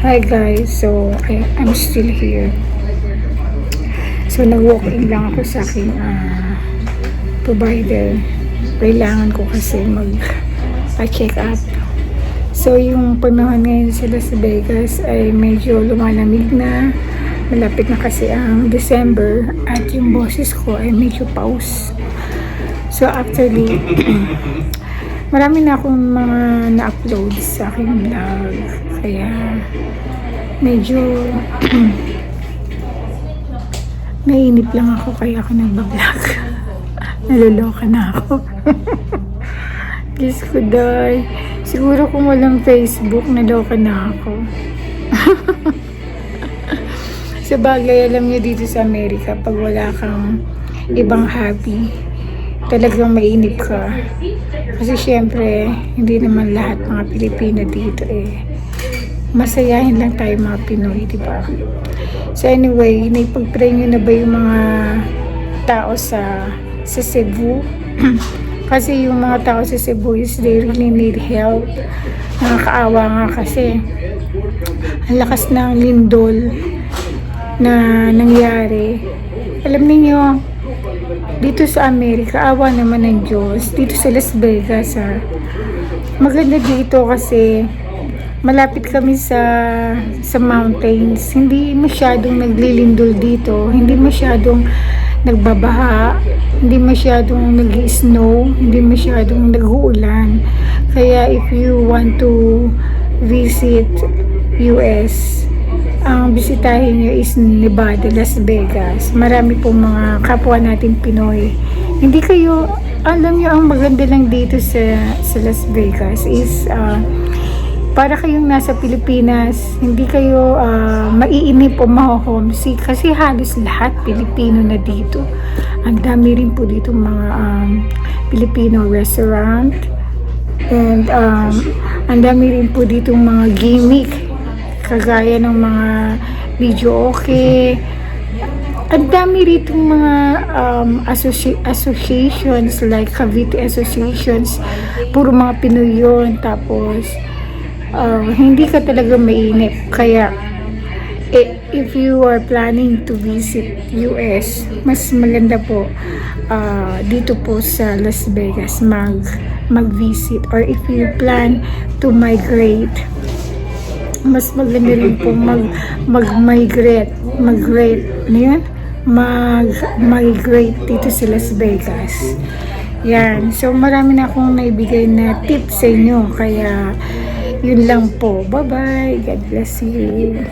Hi guys, so I'm still here. So nag-walk-in lang ako sa aking provider. Kailangan ko kasi mag-check up. So yung panahon ngayon sa Las Vegas ay medyo lumalamig na. Malapit na kasi ang December at yung boses ko ay medyo pause. So actually, marami na akong mga na-upload sa aking vlog. Kaya medyo nainip lang ako kaya ako nagbablog. Naluloka na ako. Diyos ko day. Siguro kung walang Facebook, naloka na ako. Sa bagay, alam niyo dito sa Amerika, pag wala kang ibang hobby, talagang mainip ka. Kasi syempre, hindi naman lahat mga Pilipino dito masayahin lang tayo mga Pinoy, di ba? So anyway, naipag-pray nyo na ba yung mga tao sa Cebu? Kasi yung mga tao sa Cebu is they really need help. Nakakaawa nga kasi ang lakas ng lindol na nangyari. Alam niyo dito sa Amerika, awa naman ng Diyos, dito sa Las Vegas maganda dito kasi malapit kami sa mountains. Hindi masyadong naglilindol dito, hindi masyadong nagbabaha, hindi masyadong nag-snow, hindi masyadong nag-uulan. Kaya if you want to visit US, ang bisitahin nyo is Nevada, Las Vegas. Marami pong mga kapwa natin Pinoy. Hindi kayo, alam nyo, ang maganda lang dito sa Las Vegas is para kayong nasa Pilipinas, hindi kayo maiinip o ma-homesick kasi halos lahat Pilipino na dito. Ang dami rin po dito mga Filipino restaurant and ang dami rin po dito mga gimmick kagaya ng mga video okay. Ang dami rito mga associations like Cavite Associations, puro mga Pinoy yun. Tapos hindi ka talaga mainip. Kaya if you are planning to visit US, mas maganda po dito po sa Las Vegas mag-visit, or if you plan to migrate, mas maganda rin po mag-migrate dito sa Las Vegas. Yan. So marami na akong naibigay na tips sa inyo. Kaya yun lang po. Bye-bye. God bless you.